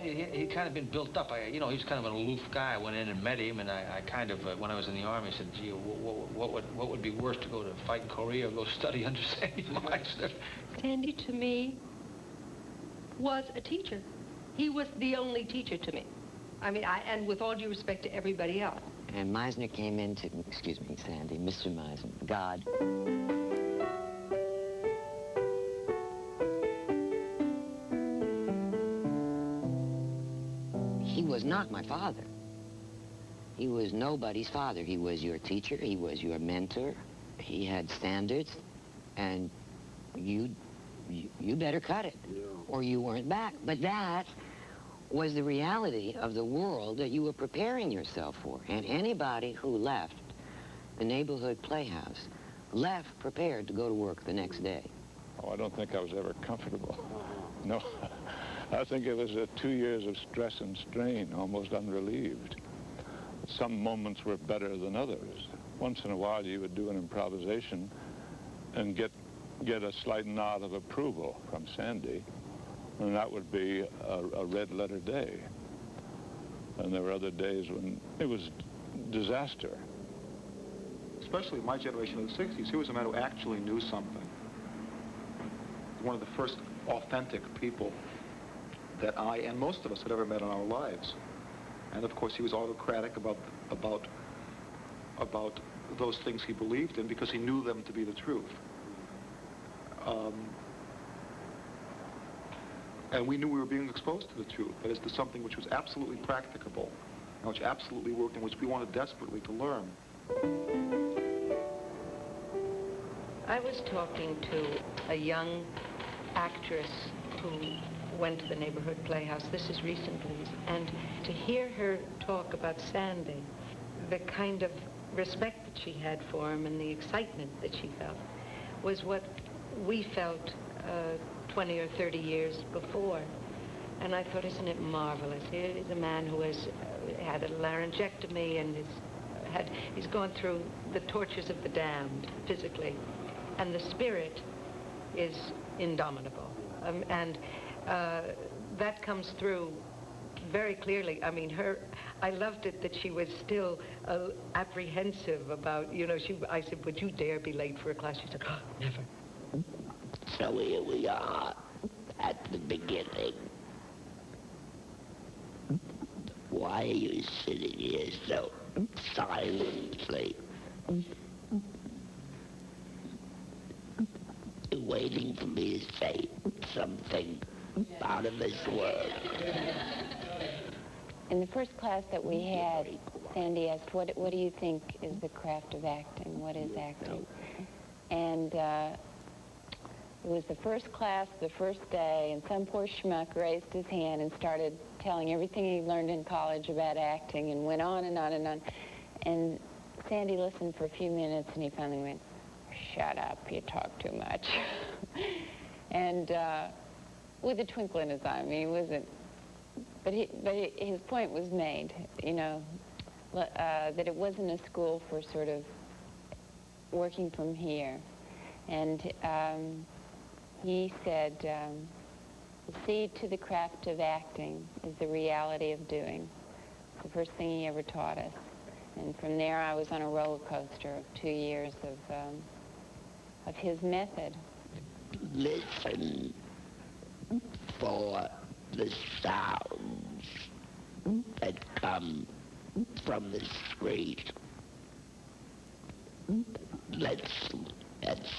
he'd kind of been built up. You know, he's kind of an aloof guy. I went in and met him, and I kind of, when I was in the Army, said, gee, what would be worse, to go to fight in Korea or go study under Sandy Meisner? Sandy, to me, was a teacher. He was the only teacher to me. I mean, and with all due respect to everybody else. And Meisner came into, excuse me, Sandy, Mr. Meisner, God. He was not my father. He was nobody's father. He was your teacher, he was your mentor, he had standards, and you better cut it, or you weren't back. But that was the reality of the world that you were preparing yourself for. And anybody who left the neighborhood playhouse left prepared to go to work the next day. Oh, I don't think I was ever comfortable. No. I think it was 2 years of stress and strain, almost unrelieved. Some moments were better than others. Once in a while you would do an improvisation and get a slight nod of approval from Sandy, and that would be a red letter day. And there were other days when it was disaster. Especially my generation of the 60s, he was a man who actually knew something. One of the first authentic people that I and most of us had ever met in our lives. And of course he was autocratic about those things he believed in because he knew them to be the truth. And we knew we were being exposed to the truth, that is, to something which was absolutely practicable, and which absolutely worked, and which we wanted desperately to learn. I was talking to a young actress who went to the neighborhood playhouse. This is recently, and to hear her talk about Sandy, the kind of respect that she had for him and the excitement that she felt was what we felt 20 or 30 years before. And I thought, isn't it marvelous? Here is a man who has had a laryngectomy and he's gone through the tortures of the damned physically, and the spirit is indomitable. And that comes through very clearly. I mean, I loved it that she was still apprehensive about, you know, I said, would you dare be late for a class? She said, oh, never. So here we are at the beginning. Why are you sitting here so silently? You're waiting for me to say something out of this world. In the first class that we had, Sandy asked, what do you think is the craft of acting? What is acting? And it was the first class, the first day, and some poor schmuck raised his hand and started telling everything he learned in college about acting, and went on and on and on. And Sandy listened for a few minutes, and he finally went, shut up, you talk too much. And with a twinkle in his eye. I mean, he wasn't, but his point was made, you know, that it wasn't a school for sort of working from here. And he said, the seed to the craft of acting is the reality of doing. It's the first thing he ever taught us. And from there, I was on a roller coaster of 2 years of his method. Listen for the sounds that come from the street. Let's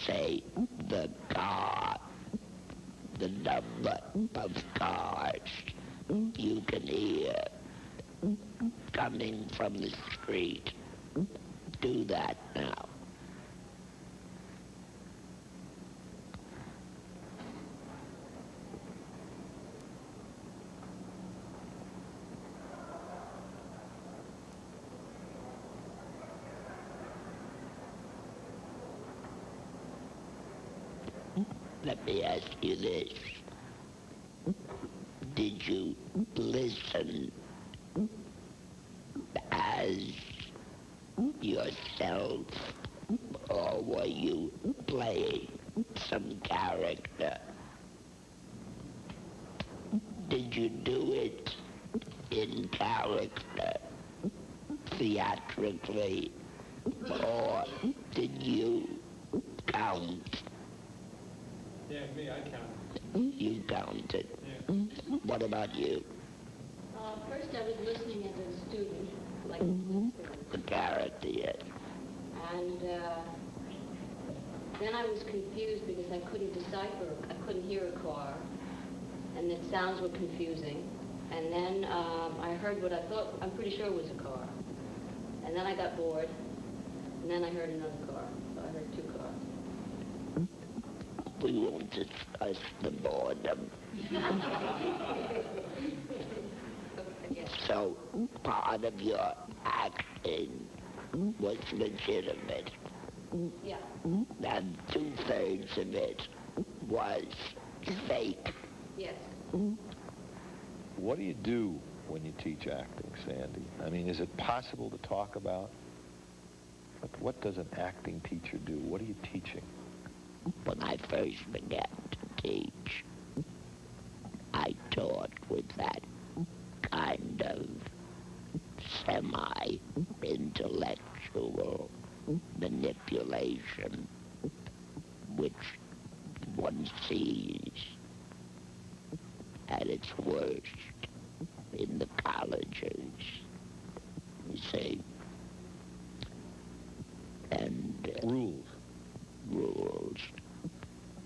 say the car, the number of cars you can hear coming from the street. Do that now. Let me ask you this. Did you listen as yourself, or were you playing some character? Did you do it in character, theatrically, or did you count? Yeah, me, I counted. You counted. Yeah. What about you? First I was listening as a student, like The character, yes. and then I was confused because I couldn't decipher, I couldn't hear a car, and the sounds were confusing. And then I heard what I thought, I'm pretty sure it was a car. And then I got bored, and then I heard another car, so I heard two cars. We won't discuss the boredom. So part of your acting was legitimate. Yeah. And 2/3 of it was fake. Yes. What do you do when you teach acting, Sandy? I mean, is it possible to talk about what does an acting teacher do? What are you teaching? When I first began to teach, I taught with that kind of semi-intellectual manipulation which one sees at its worst in the colleges, you see. And rules,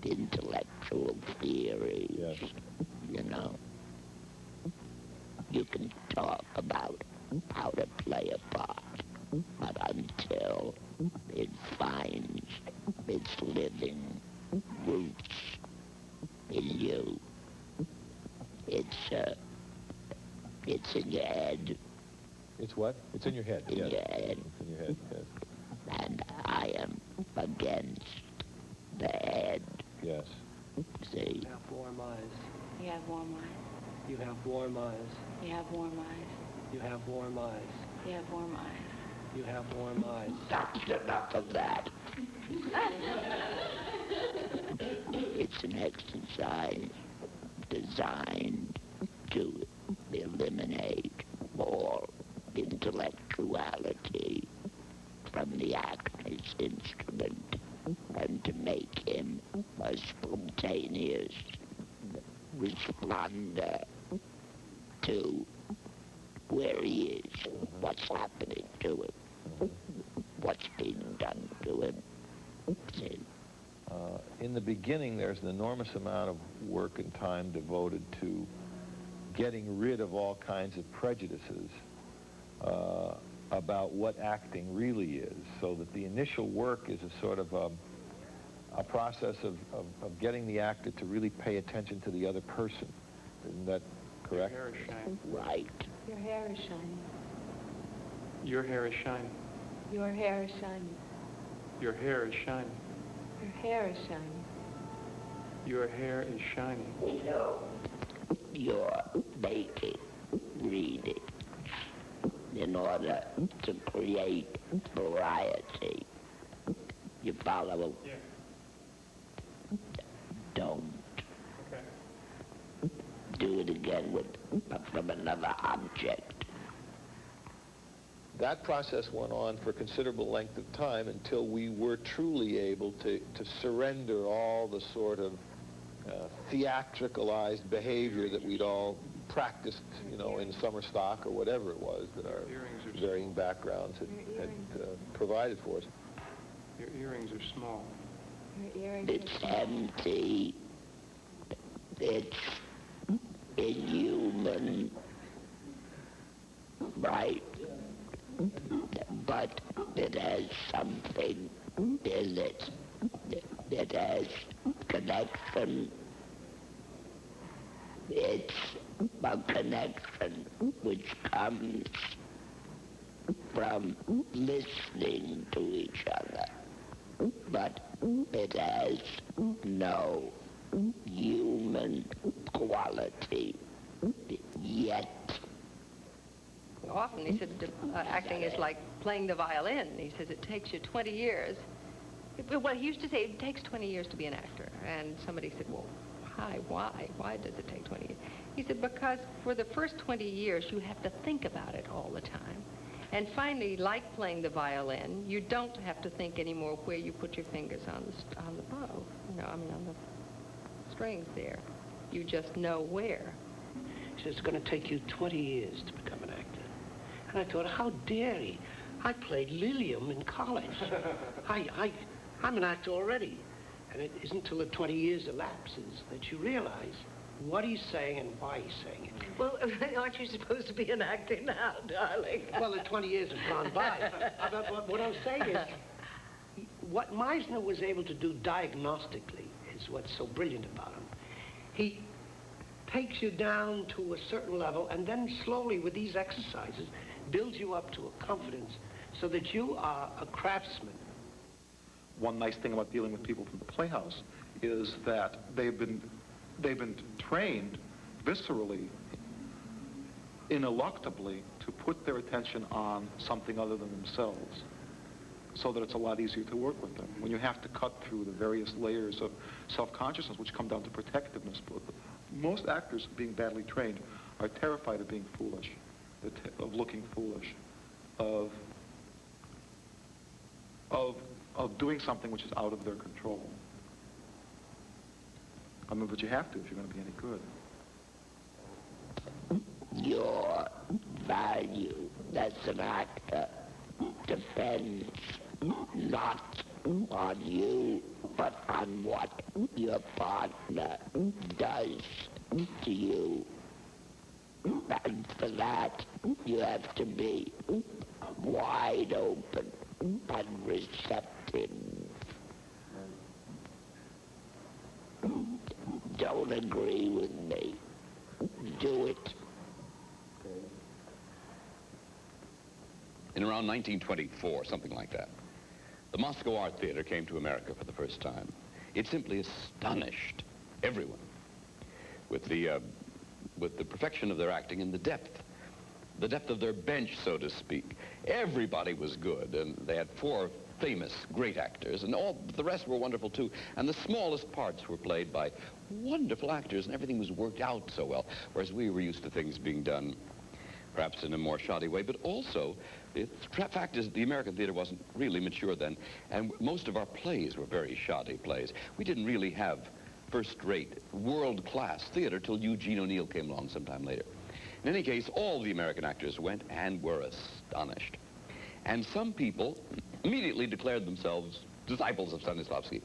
intellectual theories, Yes. you know. You can talk about how to play a part, but until it finds its living roots in you, it's in your head. It's what? It's in your head. In Yes. your head. It's in your head, yes. And I am against the head. Yes. See? You have warm eyes. You have warm eyes. You have warm eyes. You have warm eyes. You have warm eyes. You have warm eyes. You have warm eyes. That's enough of that. It's an exercise designed to eliminate all intellectuality from the actor's instrument and to make him a spontaneous responder to where he is, what's happening to him, what's being done to him. See? In the beginning, there's an enormous amount of work and time devoted to getting rid of all kinds of prejudices about what acting really is, so that the initial work is a sort of a process of getting the actor to really pay attention to the other person. Isn't that correct? Your hair is shiny. Right. Your hair is shiny. Your hair is shiny. Your hair is shiny. Your hair is shiny. Your hair is shiny. Your hair is shiny. You're making reading in order to create variety. You follow? Yeah. Don't. Okay. Do it again from another object. That process went on for a considerable length of time until we were truly able to surrender all the sort of theatricalized behavior that we'd all practiced, you know, in summer stock or whatever it was that our varying backgrounds had provided for us. Your earrings are small. Your earrings It's are shiny. empty. It's inhuman. Right. But it has something in it. It has connection. It's a connection which comes from listening to each other. But it has no human quality yet. Often he said acting is like playing the violin. He says it takes you 20 years. Well, he used to say it takes 20 years to be an actor. And somebody said, well, why? Why does it take 20 years? He said, because for the first 20 years, you have to think about it all the time. And finally, like playing the violin, you don't have to think anymore where you put your fingers on the bow. You know, I mean, on the strings there. You just know where. He said, it's going to take you 20 years to become an actor. And I thought, how dare he? I played Lilium in college. I'm an actor already. And it isn't until the 20 years elapses that you realize what he's saying and why he's saying it. Well, aren't you supposed to be an actor now, darling? Well, the 20 years have gone by. But what I'm saying is, what Meisner was able to do diagnostically is what's so brilliant about him. He takes you down to a certain level and then slowly with these exercises builds you up to a confidence so that you are a craftsman. One nice thing about dealing with people from the Playhouse is that they've been trained viscerally, ineluctably, to put their attention on something other than themselves, so that it's a lot easier to work with them. When you have to cut through the various layers of self-consciousness, which come down to protectiveness, most actors being badly trained are terrified of being foolish, of looking foolish, of doing something which is out of their control. I mean, but you have to if you're going to be any good. Your value as an actor depends not on you, but on what your partner does to you. And for that, you have to be wide open and receptive. Don't agree with me. Do it. In around 1924, something like that, the Moscow Art Theater came to America for the first time. It simply astonished everyone with the perfection of their acting and the depth of their bench, so to speak. Everybody was good, and they had 4 famous great actors, and all the rest were wonderful too. And the smallest parts were played by wonderful actors, and everything was worked out so well, whereas we were used to things being done perhaps in a more shoddy way. But also, the fact is the American theater wasn't really mature then, and most of our plays were very shoddy plays. We didn't really have first-rate, world-class theater till Eugene O'Neill came along sometime later. In any case, all the American actors went and were astonished. And some people immediately declared themselves disciples of Stanislavski.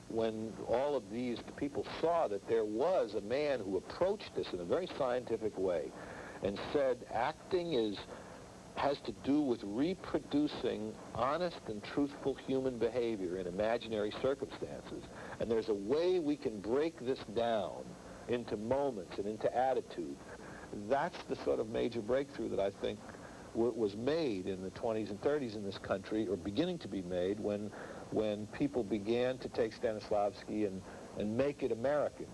When all of these people saw that there was a man who approached this in a very scientific way and said acting has to do with reproducing honest and truthful human behavior in imaginary circumstances, and there's a way we can break this down into moments and into attitude, that's the sort of major breakthrough that I think was made in the 20s and 30s in this country, or beginning to be made, when people began to take Stanislavski and make it American.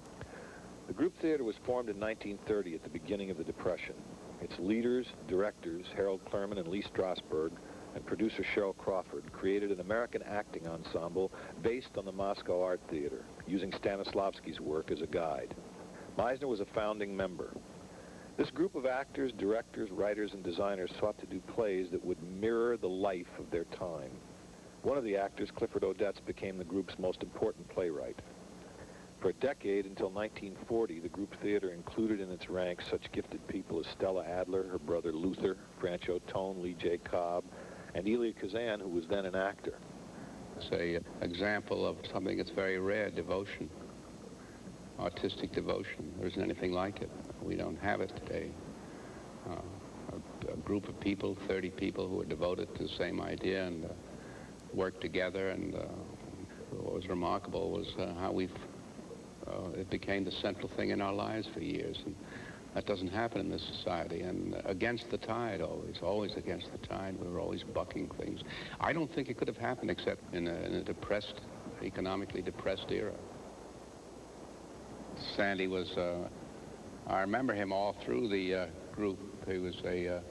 The group theater was formed in 1930 at the beginning of the Depression. Its leaders, directors, Harold Klerman and Lee Strasberg, and producer Cheryl Crawford created an American acting ensemble based on the Moscow Art Theater, using Stanislavski's work as a guide. Meisner was a founding member. This group of actors, directors, writers, and designers sought to do plays that would mirror the life of their time. One of the actors, Clifford Odettes, became the group's most important playwright. For a decade, until 1940, the group theater included in its ranks such gifted people as Stella Adler, her brother Luther, Francho Tone, Lee J. Cobb, and Elia Kazan, who was then an actor. It's an example of something that's very rare, devotion, artistic devotion. There isn't anything like it. We don't have it today. A group of people, 30 people who are devoted to the same idea and work together, and what was remarkable was how it became the central thing in our lives for years, and that doesn't happen in this society, and against the tide always against the tide. We were always bucking things. I don't think it could have happened except in a depressed, economically depressed era. Sandy was, I remember him all through the group. He was a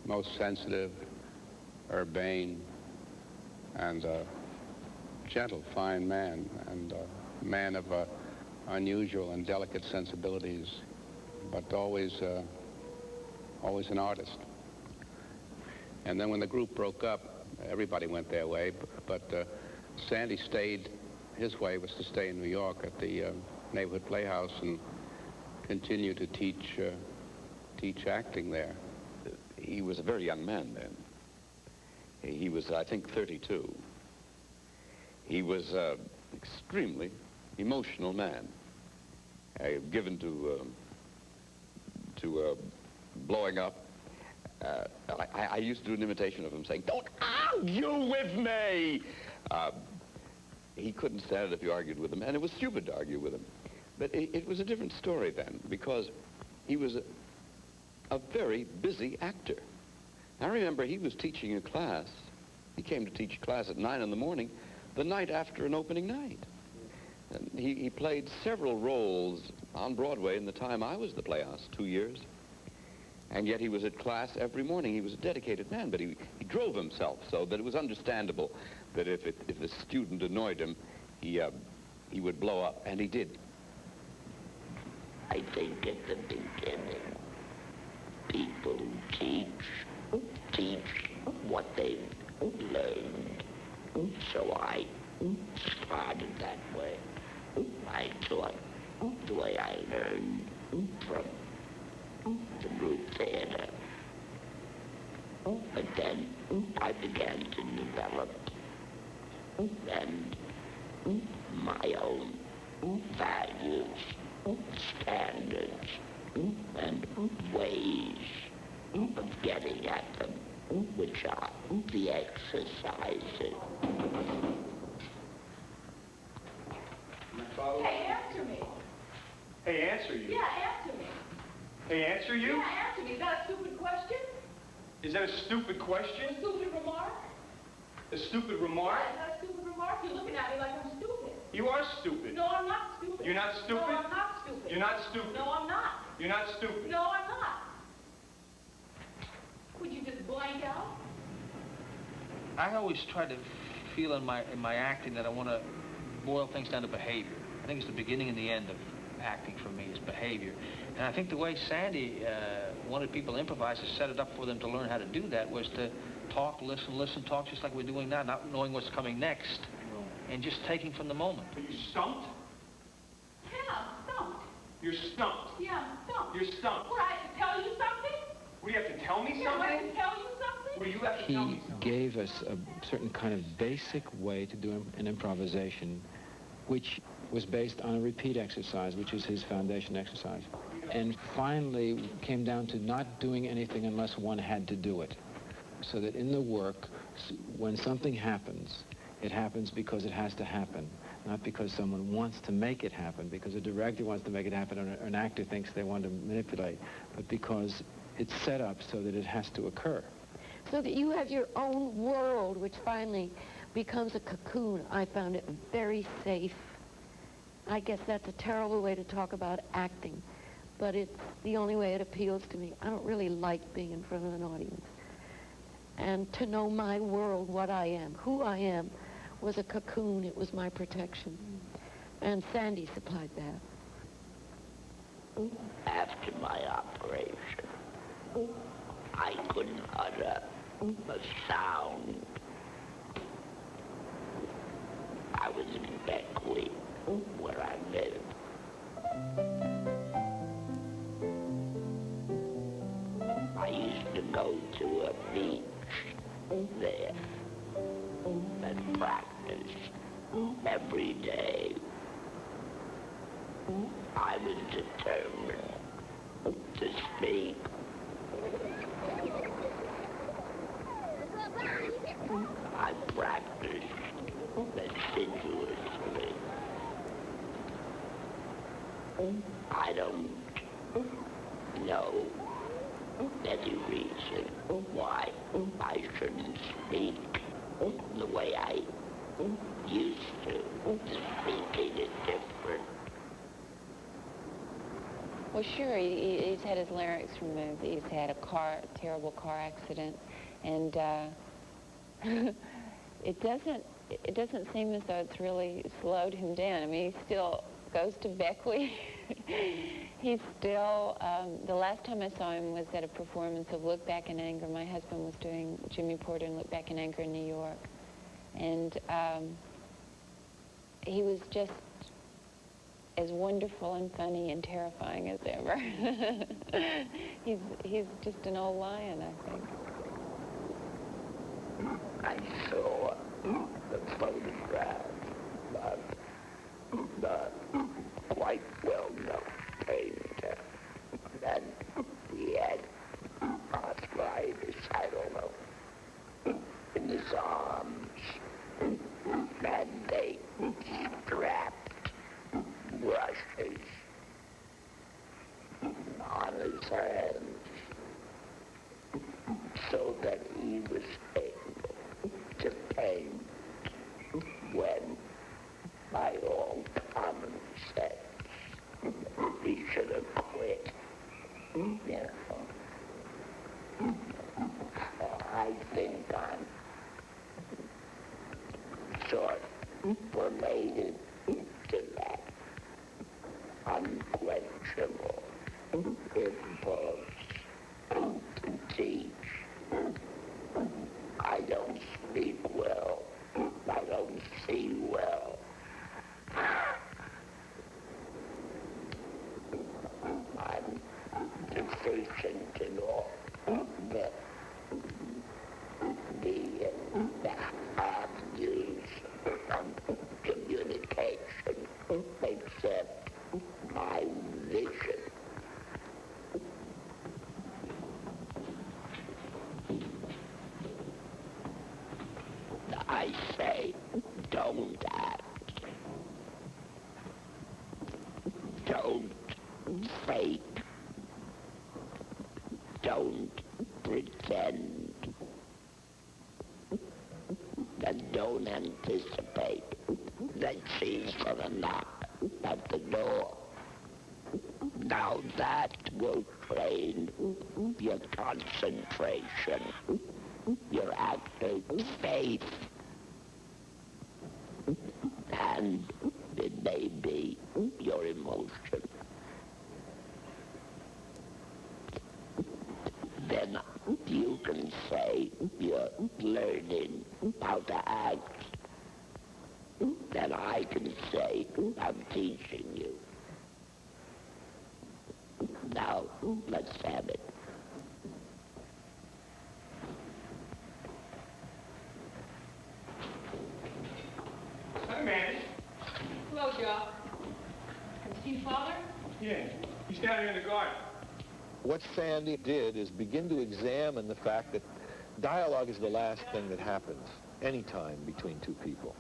most sensitive, urbane, and gentle, fine man, and a man of unusual and delicate sensibilities, but always an artist. And then when the group broke up, everybody went their way, but Sandy stayed. His way was to stay in New York at the neighborhood playhouse and continue to teach acting there. He was a very young man then. He was, I think, 32. He was an extremely emotional man, given to blowing up. I used to do an imitation of him saying, "Don't argue with me!" He couldn't stand it if you argued with him, and it was stupid to argue with him. But it was a different story then, because he was a very busy actor. I remember he was teaching a class. He came to teach a class at 9 in the morning, the night after an opening night. And he played several roles on Broadway in the time I was at the Playhouse, 2 years. And yet he was at class every morning. He was a dedicated man, but he drove himself so that it was understandable that if the student annoyed him, he would blow up, and he did. I think at the beginning, people teach what they've learned. So I started that way. I taught the way I learned from the group theater. But then I began to develop and my own values, standards, and ways of getting at them, which are the exercises. Hey, answer me. Hey, answer you. Yeah, answer me. Hey, answer you? Yeah, answer me. Is that a stupid question? Is that a stupid question? A stupid remark? A stupid remark? Yeah, is that a stupid remark? You're looking at me like I'm stupid. You are stupid. No, I'm not stupid. You're not stupid? No, I'm not stupid. You're not stupid. No, I'm not. You're not stupid. No, I'm not. Would you just blank out? I always try to feel in my acting that I want to boil things down to behavior. I think it's the beginning and the end of acting for me is behavior. And I think the way Sandy wanted people to improvise to set it up for them to learn how to do that was to talk, listen, talk just like we're doing now, not knowing what's coming next, and just taking from the moment. Are you stumped? Yeah, stumped. You're stumped. Yeah, I'm stumped. You're stumped. What, I have to tell you something? What, do you have to tell me Yeah, something? I have to tell you something? What, do you have to tell me something? He gave us a certain kind of basic way to do an improvisation, which was based on a repeat exercise, which is his foundation exercise. And finally came down to not doing anything unless one had to do it. So that in the work, when something happens, it happens because it has to happen, not because someone wants to make it happen, because a director wants to make it happen or an actor thinks they want to manipulate, but because it's set up so that it has to occur. So that you have your own world, which finally becomes a cocoon. I found it very safe. I guess that's a terrible way to talk about acting, but it's the only way it appeals to me. I don't really like being in front of an audience. And to know my world, what I am, who I am, was a cocoon. It was my protection. And Sandy supplied that. After my operation, I couldn't utter a sound. I was in Beckley, where I lived. I used to go to a beach there and practice every day. I was determined to speak. I practiced assiduously. I don't know any reason why I shouldn't speak the way I used to. Speaking is different. Well, sure, he's had his larynx removed. He's had a terrible car accident, and it doesn't seem as though it's really slowed him down. I mean, he's still goes to Beckley. He's still, the last time I saw him was at a performance of Look Back in Anger. My husband was doing Jimmy Porter and Look Back in Anger in New York. And he was just as wonderful and funny and terrifying as ever. He's just an old lion, I think. I saw the photograph of the quite well-known painter, and he had arthritis, I don't know, in his arms, and they strapped brushes on his hands so that he was able to paint when, by all common sense, he should have quit. You know. I think I'm sort of related to that unquenchable impulse to teach. I don't speak well. I don't see well. I'm deficient in all the avenues of communication except my vision. I say, don't act. Don't fake. Don't pretend. And don't anticipate that she's gonna knock at the door. Now that will train your concentration, your active faith, and it may be your emotion. Then you can say you're learning how to act. Then I can say I'm teaching you. Now, let's have it. Hi, Manny. Hello, Joe. Have you seen Father? Yeah, he's down here in the garden. What Sandy did is begin to examine the fact that dialogue is the last thing that happens anytime between two people.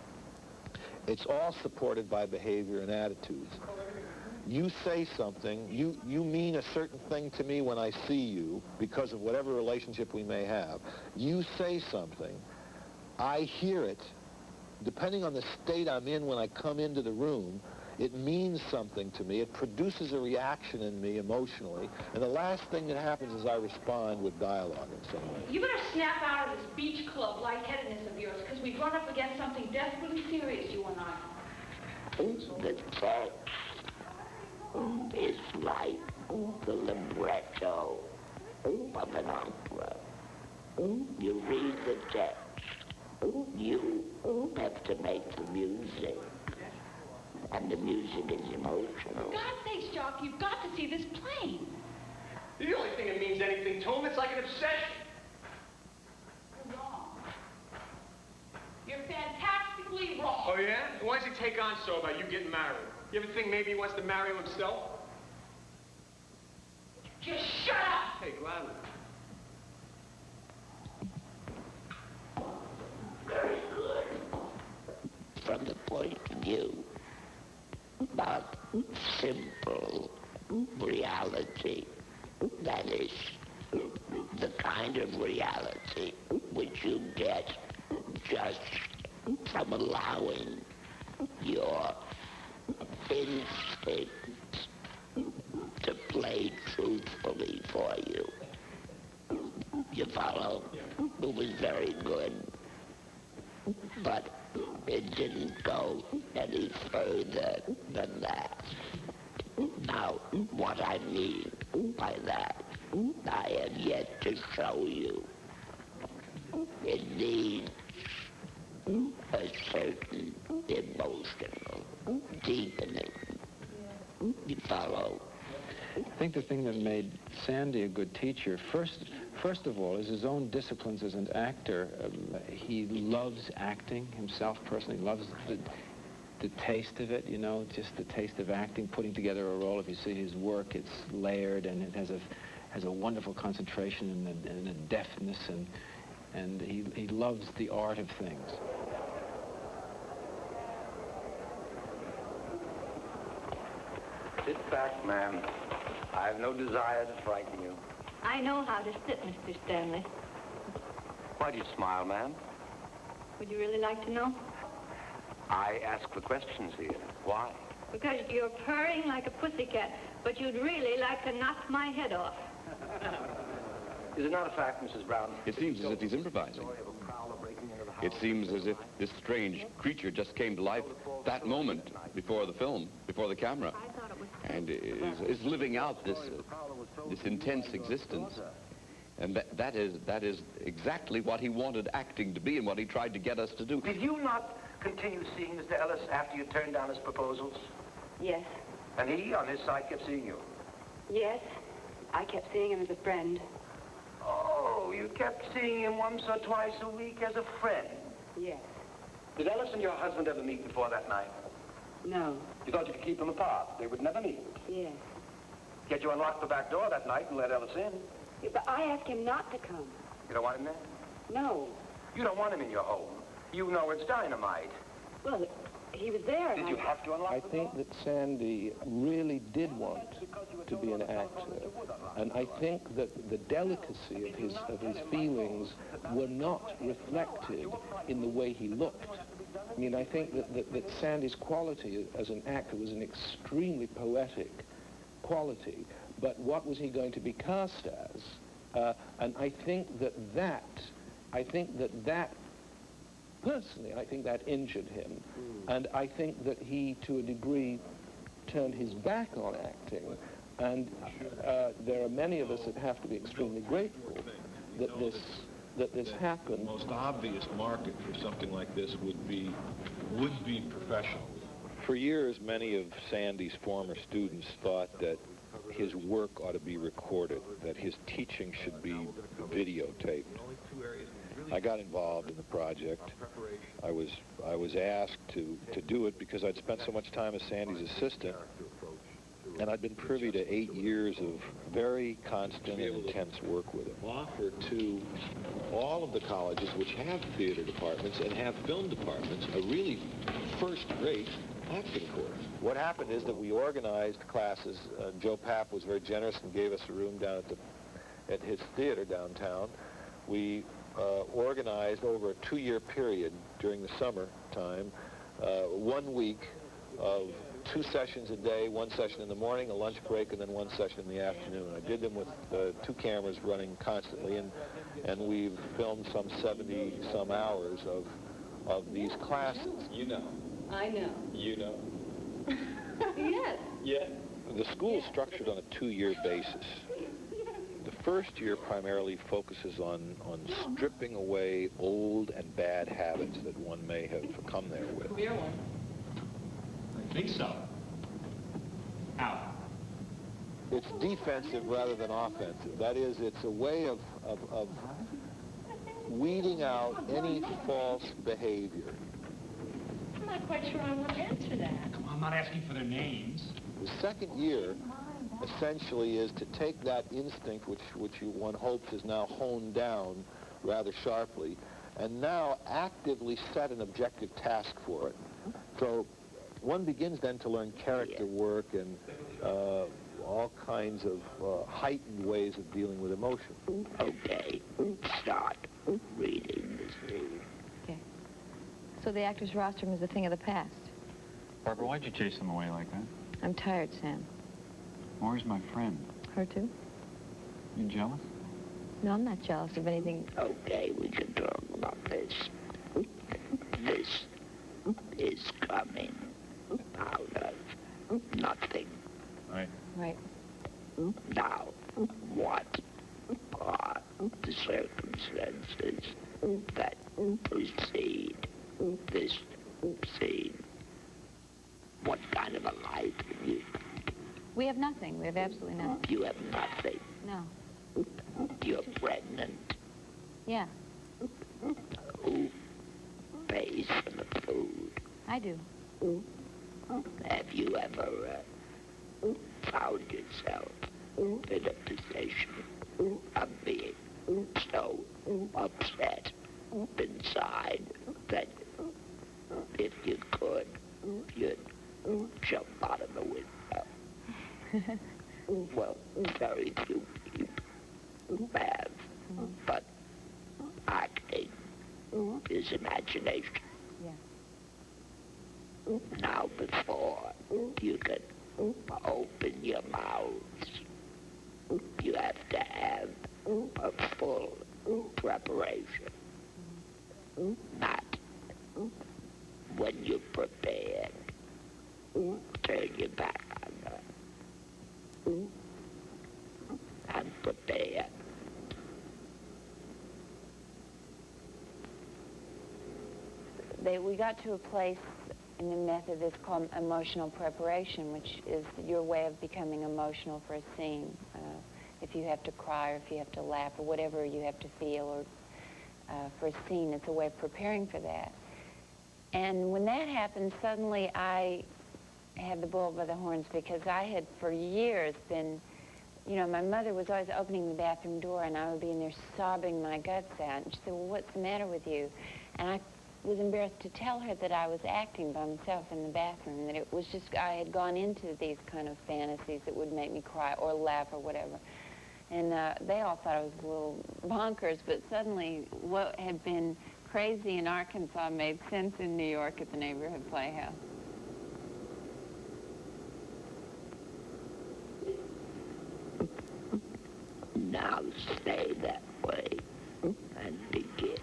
It's all supported by behavior and attitudes. You say something, you mean a certain thing to me when I see you because of whatever relationship we may have. You say something, I hear it. Depending on the state I'm in when I come into the room, it means something to me. It produces a reaction in me emotionally. And the last thing that happens is I respond with dialogue in some way. You better snap out of this beach club lightheadedness of yours, because we've run up against something desperately serious, you and I. The text is like the libretto of an opera. You read the text. You have to make the music. And the music is emotional. For God's sakes, Jock, you've got to see this plane. The only thing that means anything to him, it's like an obsession. You're wrong. You're fantastically wrong. Oh, yeah? Why does he take on so about you getting married? You ever think maybe he wants to marry himself? Just shut up! Hey, gladly. Very good. From the point of view of simple reality, that is, the kind of reality which you get just from allowing your instincts to play truthfully for you. You follow? It was very good, but it didn't go any further than that. Now, what I mean by that, I have yet to show you. It needs a certain emotional deepening. You follow? I think the thing that made Sandy a good teacher, first of all, is his own disciplines as an actor. He loves acting himself personally, loves the taste of it, you know, just the taste of acting, putting together a role. If you see his work, it's layered and it has a wonderful concentration and a deftness, and he loves the art of things. Sit back, ma'am. I have no desire to frighten you. I know how to sit, Mr. Stanley. Why do you smile, ma'am? Would you really like to know? I ask the questions here. Why? Because you're purring like a pussycat, but you'd really like to knock my head off. Is it not a fact, Mrs. Brown? It seems as if he's improvising. It seems as if this strange creature just came to life that moment before the film, before the camera, and is living out this intense existence. And that is exactly what he wanted acting to be and what he tried to get us to do. Did you not continue seeing Mr. Ellis after you turned down his proposals? Yes. And he, on his side, kept seeing you? Yes. I kept seeing him as a friend. Oh, you kept seeing him once or twice a week as a friend? Yes. Did Ellis and your husband ever meet before that night? No. You thought you could keep them apart? They would never meet? Yes. Yet you unlocked the back door that night and let Ellis in. Yeah, but I asked him not to come. You don't want him there? No. You don't want him in your home. You know it's dynamite. Well, he was there. Did you have to unlock I the think door? that Sandy really did want to be an actor, and I think that the delicacy of his feelings were not reflected in the way he looked. I mean, I think that Sandy's quality as an actor was an extremely poetic quality, but what was he going to be cast as? And I think that personally, I think that injured him. And I think that he, to a degree, turned his back on acting. And there are many of us that have to be extremely grateful that this happened. The most obvious market for something like this would be professional. For years, many of Sandy's former students thought that his work ought to be recorded, that his teaching should be videotaped. I got involved in the project. I was asked to do it because I'd spent so much time as Sandy's assistant, and I'd been privy to 8 years of very constant and intense work with him. Offer to all of the colleges which have theater departments and have film departments a really first-rate acting course. What happened is that we organized classes. Joe Papp was very generous and gave us a room down at his theater downtown. We organized over a 2-year period during the summer time, 1 week of 2 sessions a day, 1 session in the morning, a lunch break, and then 1 session in the afternoon. I did them with 2 cameras running constantly, and we've filmed some 70-some hours of these classes. You know. I know. You know. Yes. Yeah. The school is structured on a 2-year basis. The first year primarily focuses on stripping away old and bad habits that one may have come there with. Beer one. I think so. Out. It's defensive rather than offensive. That is, it's a way of weeding out any false behavior. I'm not quite sure I want to answer that. Come on, I'm not asking for their names. The second year essentially is to take that instinct which one hopes is now honed down rather sharply, and now actively set an objective task for it. So one begins then to learn character work and all kinds of heightened ways of dealing with emotion. Okay, start reading this scene. Okay. So the actor's rostrum is a thing of the past. Barbara, why'd you chase them away like that? I'm tired, Sam. Where's my friend? Her too? You jealous? No, I'm not jealous of anything. Okay, we can talk about this. This is coming out of nothing. Right. Right. Now, what are the circumstances that precede this scene? What kind of a life have you? We have nothing. We have absolutely nothing. You have nothing. No. You're pregnant. Yeah, Who pays for the food? I do. Have you ever found yourself in a position of being so upset inside that if you could, you'd jump out of the window? Well, very few people have, but acting is imagination. Yeah. Now, before you can open your mouths, you have to have a full preparation. Not when you're prepared, turn your back on her and prepare. We got to a place in the method that's called emotional preparation, which is your way of becoming emotional for a scene. If you have to cry or if you have to laugh or whatever you have to feel or for a scene, it's a way of preparing for that. And when that happened, suddenly I had the bull by the horns, because I had for years been, you know, my mother was always opening the bathroom door and I would be in there sobbing my guts out. And she said, well, what's the matter with you? And I was embarrassed to tell her that I was acting by myself in the bathroom, that it was just, I had gone into these kind of fantasies that would make me cry or laugh or whatever. And they all thought I was a little bonkers, but suddenly what had been crazy in Arkansas made sense in New York at the neighborhood playhouse. Now stay that way and begin.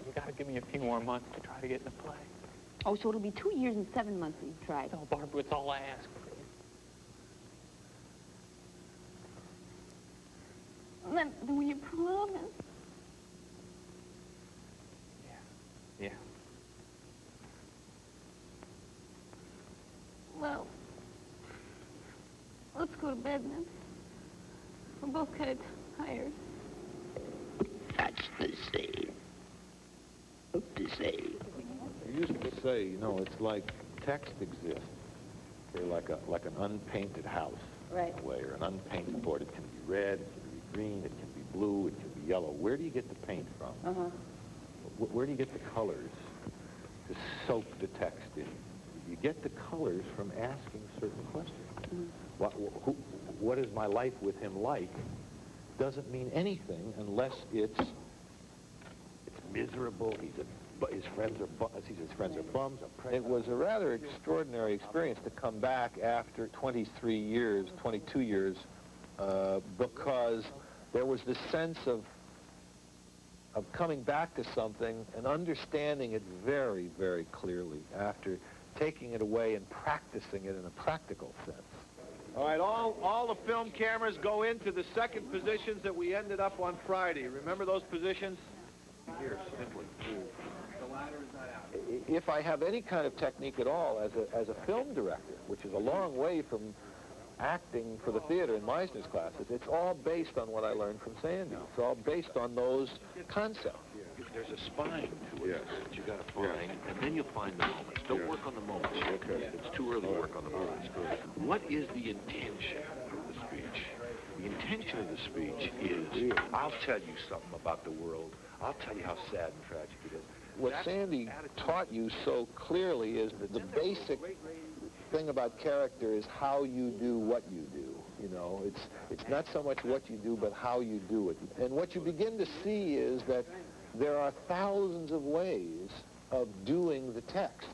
You gotta give me a few more months to try to get in the play. Oh, so it'll be 2 years and 7 months that you've tried. No, Barbara, it's all I ask. Then will you promise? Yeah. Well, let's go to bed then. We're both kind of tired. That's the scene. The scene. You used to say, you know, it's like text exists. They're like an unpainted house. Right. In a way, or an unpainted board. It can be red, it can be green, it can be blue, it can be yellow. Where do you get the paint from? Where do you get the colors to soak the text in? You get the colors from asking certain questions. What is my life with him like? Doesn't mean anything unless it's miserable. His friends are bums. It was a rather extraordinary experience to come back after 23 years, 22 years, because there was this sense of coming back to something and understanding it very, very clearly after taking it away and practicing it in a practical sense. All right, all the film cameras go into the second positions that we ended up on Friday. Remember those positions? Here, simply. The ladder is not out. If I have any kind of technique at all as a film director, which is a long way from acting for the theater in Meisner's classes, it's all based on what I learned from Sandy. It's all based on those concepts. There's a spine to it that you got to find, and then you'll find the moments. Don't work on the moments. Okay. It's too early to work on the moments. What is the intention of the speech? The intention of the speech is, I'll tell you something about the world. I'll tell you how sad and tragic it is. What Sandy taught you so clearly is that the basic thing about character is how you do what you do. You know, it's not so much what you do, but how you do it. And what you begin to see is that there are thousands of ways of doing the text.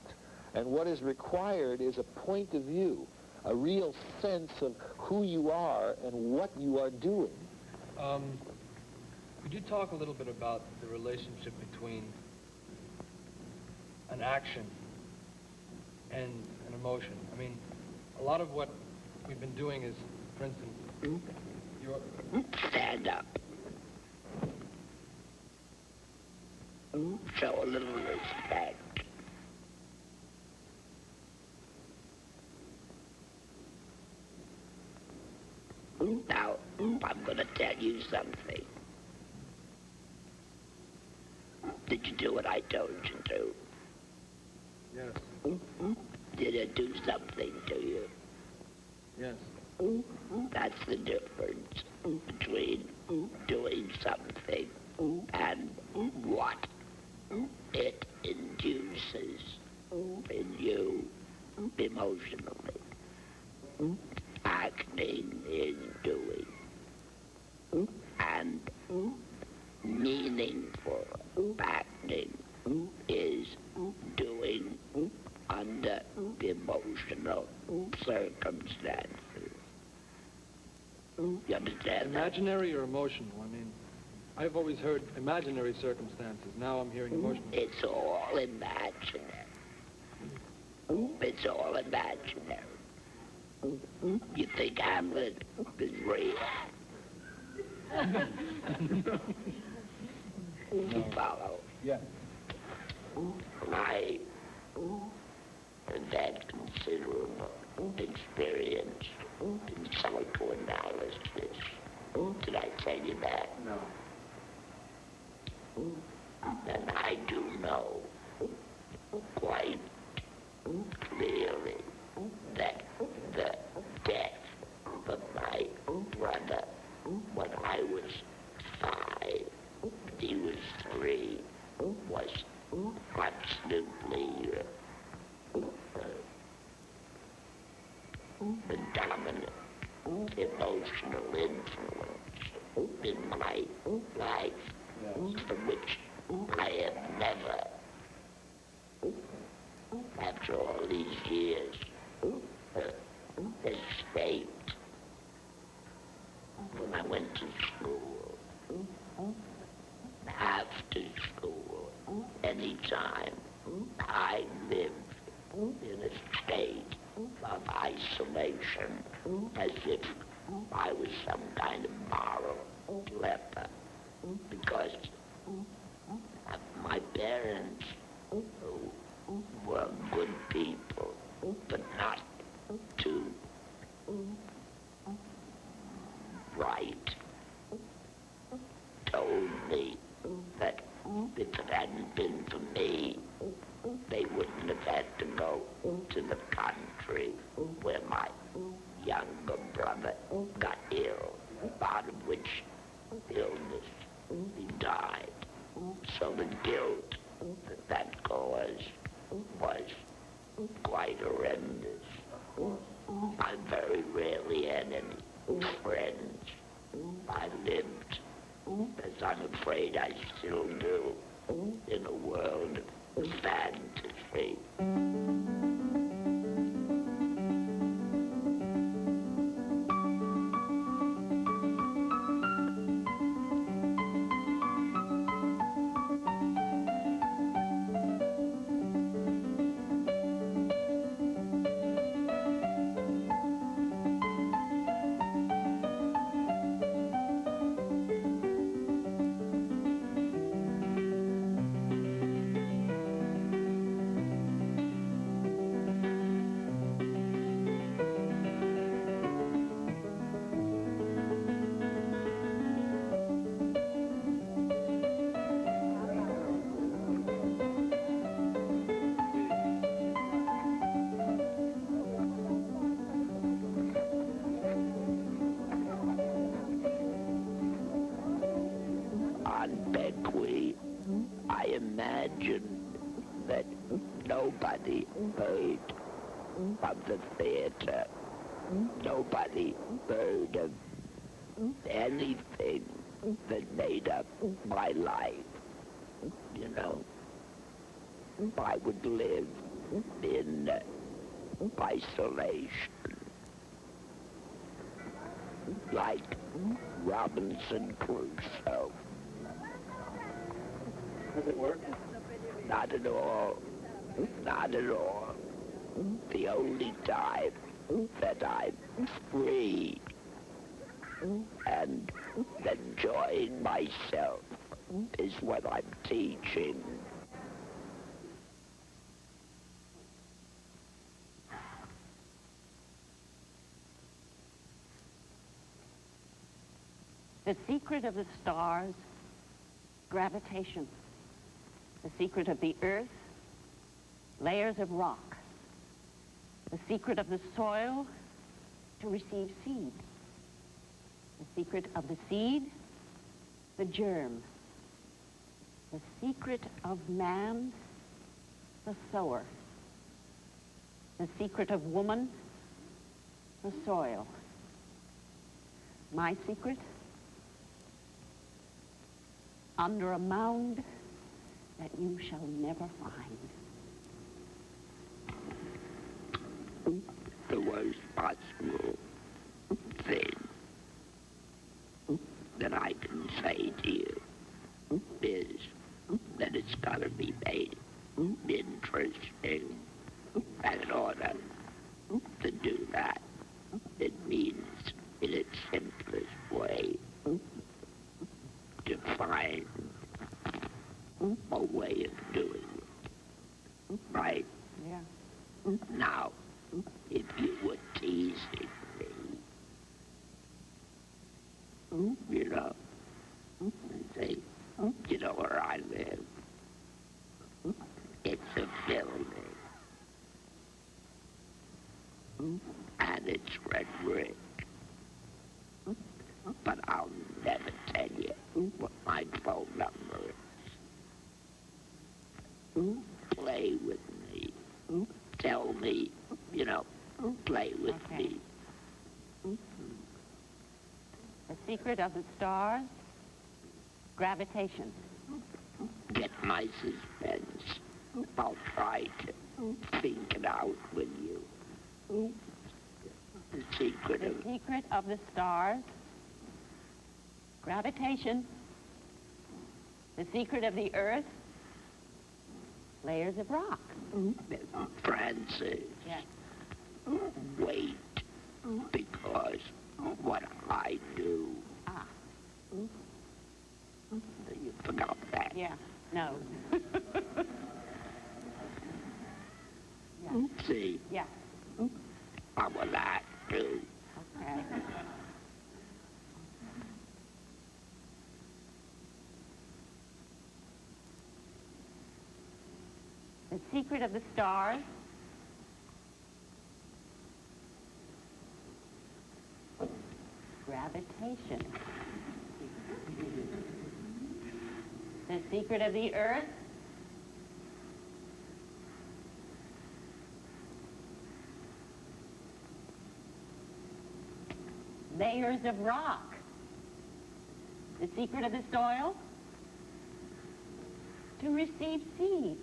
And what is required is a point of view, a real sense of who you are and what you are doing. Could you talk a little bit about the relationship between an action and an emotion? I mean, a lot of what we've been doing is, for instance, Stand up. Show a little respect. Now, I'm going to tell you something. Did you do what I told you to? Yes. Did it do something to you? Yes. That's the difference between doing something and what it induces in you emotionally. Acting is doing, and meaningful acting is doing under emotional circumstances. You understand? Imaginary or emotional? I mean, I've always heard imaginary circumstances. Now I'm hearing emotional. It's all imaginary. It's all imaginary. You think Hamlet is real? You follow? Yeah. I have had considerable experience in psychoanalysis. Did I tell you that? No. And I do know quite clearly that the death of my brother when I was 5, he was 3, was absolutely the dominant emotional influence in my life, from which I have never, after all these years, escaped. When I went to school, after school, anytime, I lived in a state of isolation, as if I was some kind of moral leper, because my parents, who were good people, but not too bright, told me that if it hadn't been for me, they wouldn't have had to go to the country where my younger brother got ill, out of which illness he died. So the guilt that caused was quite horrendous. I very rarely had any friends. I lived, as I'm afraid I still do, in a world of fantasy. That nobody heard of the theater. Nobody heard of anything that made up my life, you know. I would live in isolation, like Robinson Crusoe. Does it work? Not at all. Not at all. The only time that I'm free and enjoying myself is when I'm teaching. The secret of the stars, gravitation. The secret of the earth, layers of rock. The secret of the soil, to receive seed. The secret of the seed, the germ. The secret of man, the sower. The secret of woman, the soil. My secret, under a mound that you shall never find. The worst possible thing that I can say to you is that it's got to be made interesting. And in order to do that, it means, in its simplest way, to find a way of doing it. Right? Yeah. Now, if you were teasing me, you know, and say, you know where I live? It's a building. And it's red brick. But I'll never tell you what my phone number is. Play with me. Tell me, you know, play with me. The secret of the stars, gravitation. Get my suspense. I'll try to think it out with you. The secret of the stars, gravitation. The secret of the earth, layers of rock. Francis. Yes. Wait, because what I do. Ah. You forgot that. Yeah. No. Yeah. See? Yeah. I will that too. Okay. The secret of the stars. Gravitation. The secret of the earth. Layers of rock. The secret of the soil. To receive seed.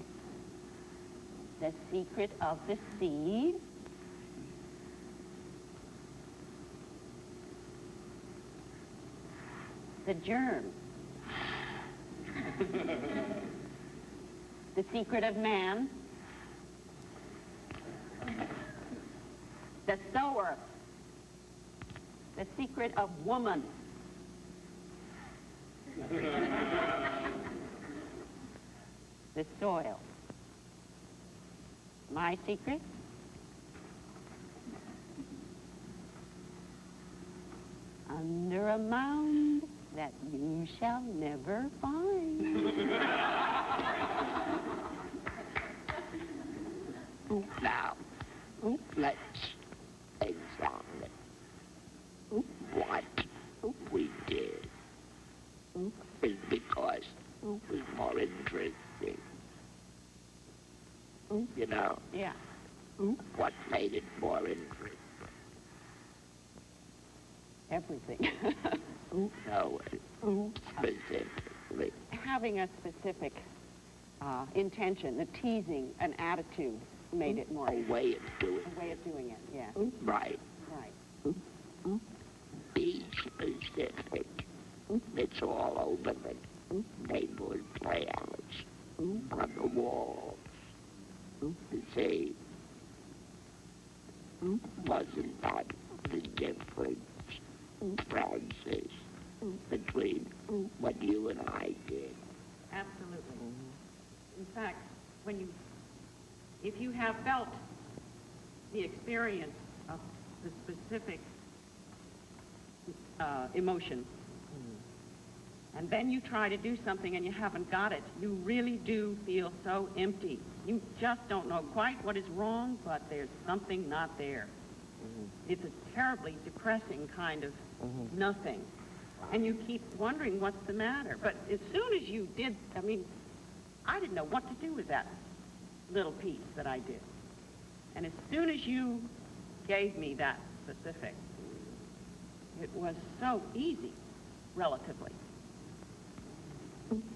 The secret of the seed. The germ. The secret of man. The sower. The secret of woman. The soil. My secret? Under a mound that you shall never find. Now, let's examine what we did. Is because it was more interesting. You know? Yeah. What made it more interesting? Everything. No, specifically. Having a specific intention, the teasing, an attitude made it more... A way of doing it. A way of doing it, yeah. Right. Right. Be specific. It's all over the neighborhood playhouse, on the walls. See, wasn't that the difference, Francis, between what you and I did? Absolutely. In fact, if you have felt the experience of the specific emotion, and then you try to do something and you haven't got it, you really do feel so empty. You just don't know quite what is wrong, but there's something not there. It's a terribly depressing kind of nothing. And you keep wondering what's the matter. But as soon as you did, I mean, I didn't know what to do with that little piece that I did. And as soon as you gave me that specific, it was so easy, relatively.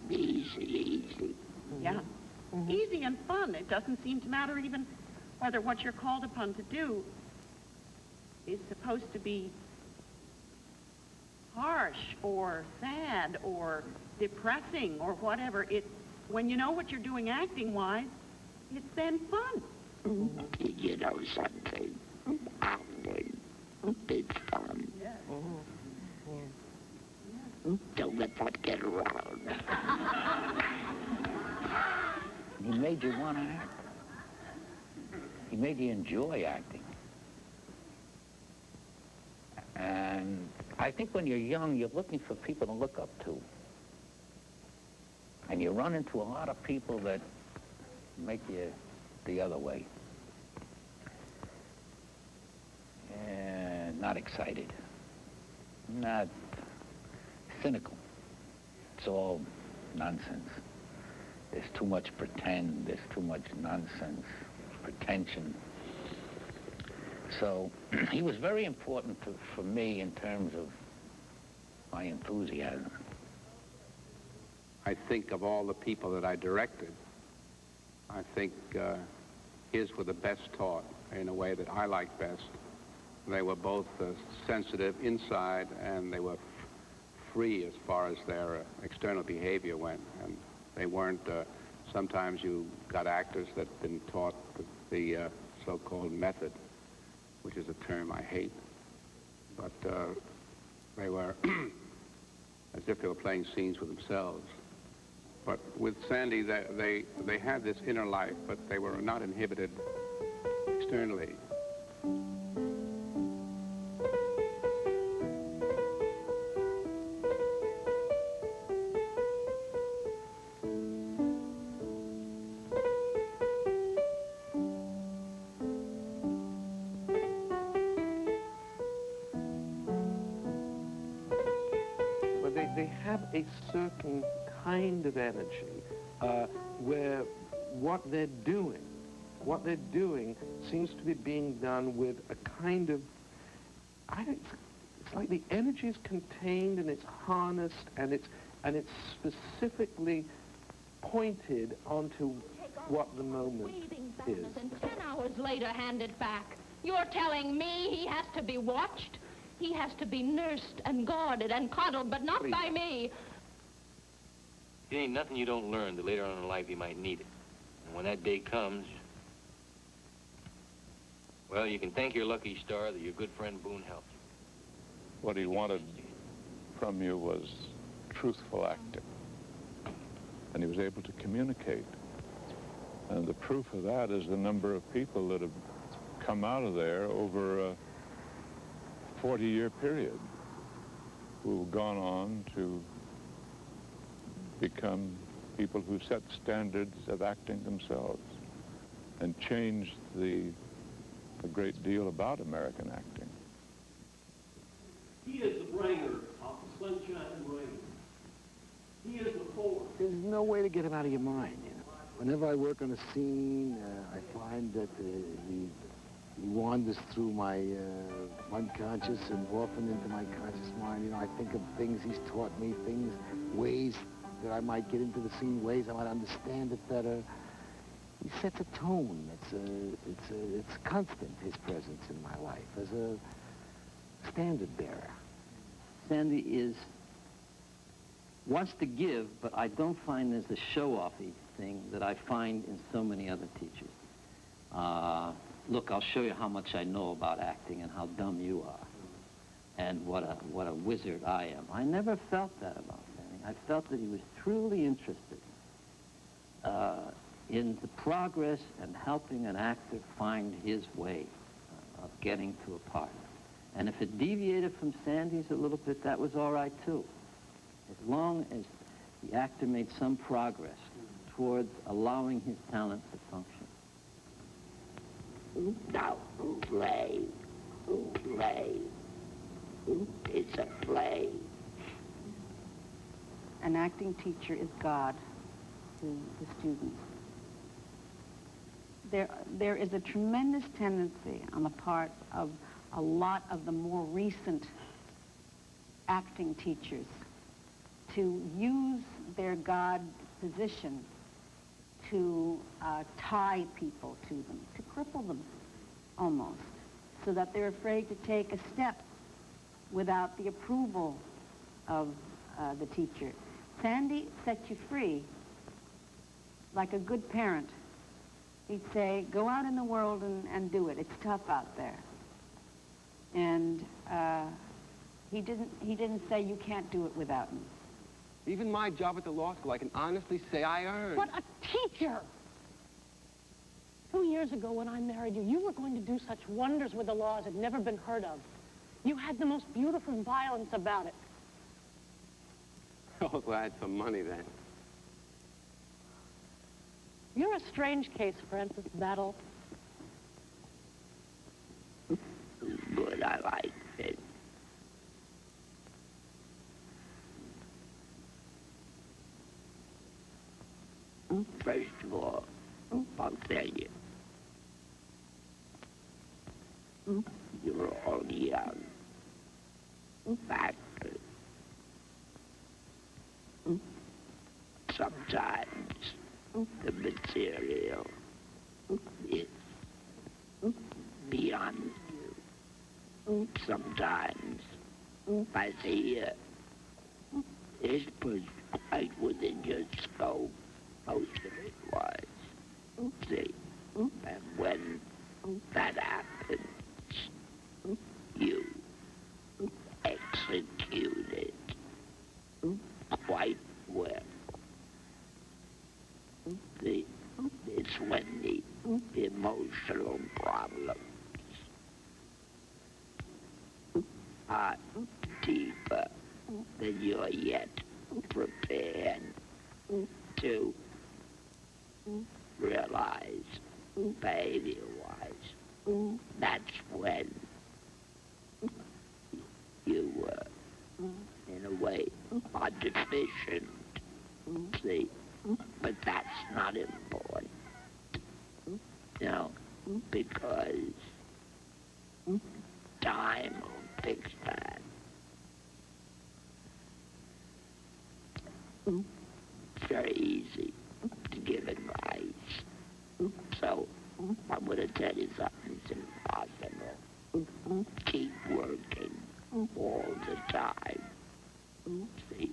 Easy. Yeah. Easy and fun. It doesn't seem to matter even whether what you're called upon to do is supposed to be harsh or sad or depressing or whatever. When you know what you're doing acting-wise, it's then fun. You know something? Acting, it's fun. Yeah. Don't let that get around. He made you want to act. He made you enjoy acting. And I think when you're young, you're looking for people to look up to. And you run into a lot of people that make you the other way. And not excited. Not cynical. It's all nonsense. There's too much pretend. There's too much nonsense, pretension. So he was very important for me in terms of my enthusiasm. I think of all the people that I directed, I think his were the best taught in a way that I like best. They were both sensitive inside, and they were free as far as their external behavior went. And they weren't, sometimes you got actors that been taught the so-called method, which is a term I hate. But they were as if they were playing scenes with themselves. But with Sandy, they had this inner life, but they were not inhibited externally. They have a certain kind of energy where what they're doing seems to be being done with a kind of, it's like the energy is contained and it's harnessed and it's specifically pointed onto what the moment is. And 10 hours later hand it back. You're telling me he has to be watched? He has to be nursed and guarded and coddled, but not by me. It ain't nothing you don't learn that later on in life you might need it. And when that day comes, well, you can thank your lucky star that your good friend Boone helped you. What he wanted from you was truthful acting. And he was able to communicate. And the proof of that is the number of people that have come out of there over a 40-year period who've gone on to become people who set standards of acting themselves and changed a great deal about American acting. He is the bringer of the sunshine and rain. He is the force. There's no way to get him out of your mind, you know. Whenever I work on a scene, I find that he wanders through my unconscious and often into my conscious mind. You know, I think of things he's taught me, ways that I might get into the scene, ways I might understand it better. He sets a tone. It's constant, his presence in my life, as a standard bearer. Sandy wants to give, but I don't find there's a show-offy thing that I find in so many other teachers. Look, I'll show you how much I know about acting and how dumb you are, and what a wizard I am. I never felt that about Sandy. I felt that he was truly interested in the progress and helping an actor find his way of getting to a part. And if it deviated from Sandy's a little bit, that was all right, too. As long as the actor made some progress towards allowing his talent to function. Now, play. It's a play. An acting teacher is God to the students. There is a tremendous tendency on the part of a lot of the more recent acting teachers to use their God position to tie people to them, to cripple them almost, so that they're afraid to take a step without the approval of the teacher. Sandy set you free like a good parent. He'd say, go out in the world and do it. It's tough out there. And he didn't say you can't do it without me. Even my job at the law school, I can honestly say I earned. What a teacher! 2 years ago when I married you, you were going to do such wonders with the law as had never been heard of. You had the most beautiful violence about it. Oh, I had some money then. You're a strange case, Francis Battle. Good, I like it. First of all, I'll tell you, you're all young actors. Sometimes the material is beyond you. Sometimes I see it was quite within your scope. Most of it was. See, and when that happens, you execute it quite well. See, it's when the emotional problems are deeper than you're yet prepared to realize behavior-wise. That's when you, in a way, are deficient. See, but that's not important. You know, because time will fix that. It's very easy to give advice. So, I'm going to tell you something that's impossible. Keep working all the time. See,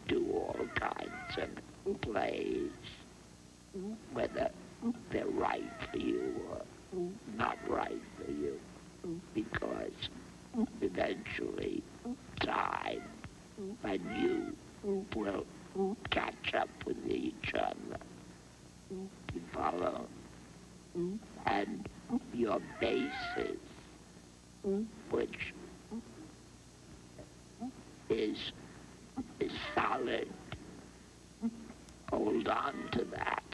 do all kinds of plays, whether they're right for you or not right for you, because eventually time and you will catch up with each other. You follow? And your basis, which is solid, hold on to that.